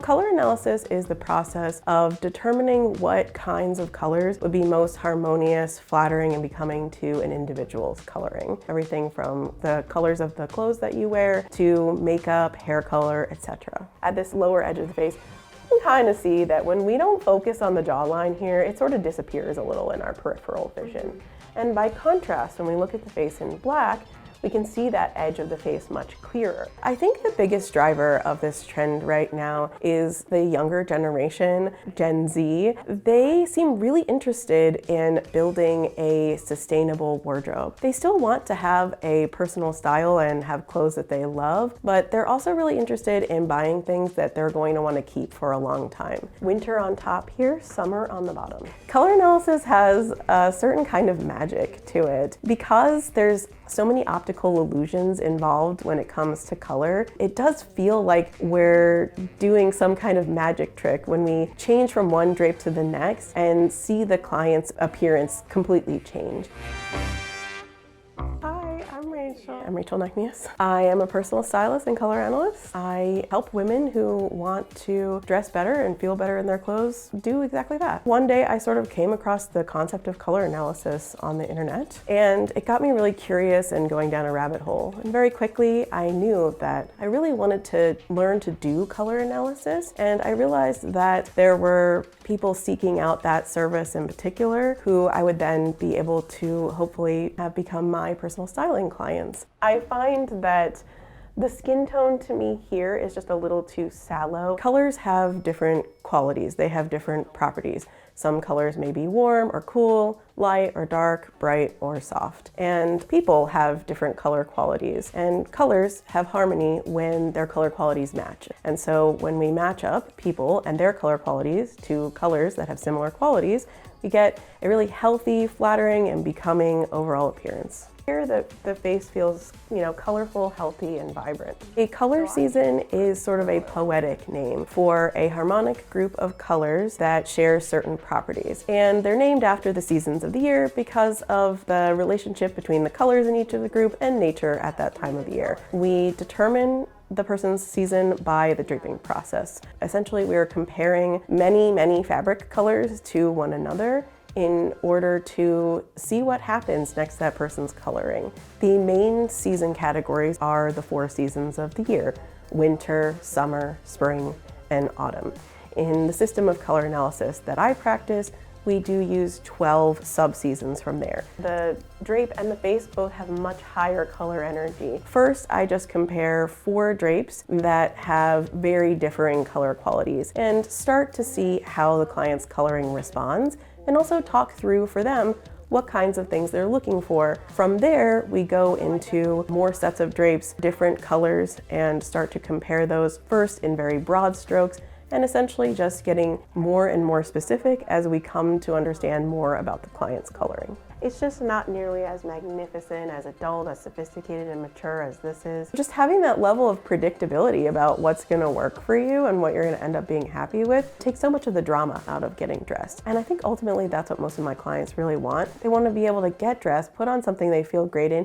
Color analysis is the process of determining what kinds of colors would be most harmonious, flattering, and becoming to an individual's coloring. Everything from the colors of the clothes that you wear to makeup, hair color, etc. At this lower edge of the face, you can kind of see that when we don't focus on the jawline here, it sort of disappears a little in our peripheral vision. And by contrast, when we look at the face in black, we can see that edge of the face much clearer. I think the biggest driver of this trend right now is the younger generation, Gen Z. They seem really interested in building a sustainable wardrobe. They still want to have a personal style and have clothes that they love, but they're also really interested in buying things that they're going to want to keep for a long time. Winter on top here, summer on the bottom. Color analysis has a certain kind of magic to it. Because there's so many optical illusions involved when it comes to color, it does feel like we're doing some kind of magic trick when we change from one drape to the next and see the client's appearance completely change. I'm Rachel Nachmias. I am a personal stylist and color analyst. I help women who want to dress better and feel better in their clothes do exactly that. One day I sort of came across the concept of color analysis on the internet, and it got me really curious and going down a rabbit hole. And very quickly I knew that I really wanted to learn to do color analysis, and I realized that there were people seeking out that service in particular who I would then be able to hopefully have become my personal styling clients. I find that the skin tone to me here is just a little too sallow. Colors have different qualities. They have different properties. Some colors may be warm or cool, light or dark, bright or soft. And people have different color qualities. And colors have harmony when their color qualities match. And so when we match up people and their color qualities to colors that have similar qualities, we get a really healthy, flattering, and becoming overall appearance. Here the face feels, colorful, healthy, and vibrant. A color season is sort of a poetic name for a harmonic group of colors that share certain properties. And they're named after the seasons of the year because of the relationship between the colors in each of the group and nature at that time of the year. We determine the person's season by the draping process. Essentially, we are comparing many fabric colors to one another in order to see what happens next to that person's coloring. The main season categories are the 4 seasons of the year: winter, summer, spring, and autumn. In the system of color analysis that I practice, we do use 12 sub-seasons from there. The drape and the face both have much higher color energy. First, I just compare 4 drapes that have very differing color qualities and start to see how the client's coloring responds, and also talk through for them what kinds of things they're looking for. From there, we go into more sets of drapes, different colors, and start to compare those first in very broad strokes, and essentially just getting more and more specific as we come to understand more about the client's coloring. It's just not nearly as magnificent, as adult, as sophisticated and mature as this is. Just having that level of predictability about what's gonna work for you and what you're gonna end up being happy with takes so much of the drama out of getting dressed. And I think ultimately that's what most of my clients really want. They wanna be able to get dressed, put on something they feel great in,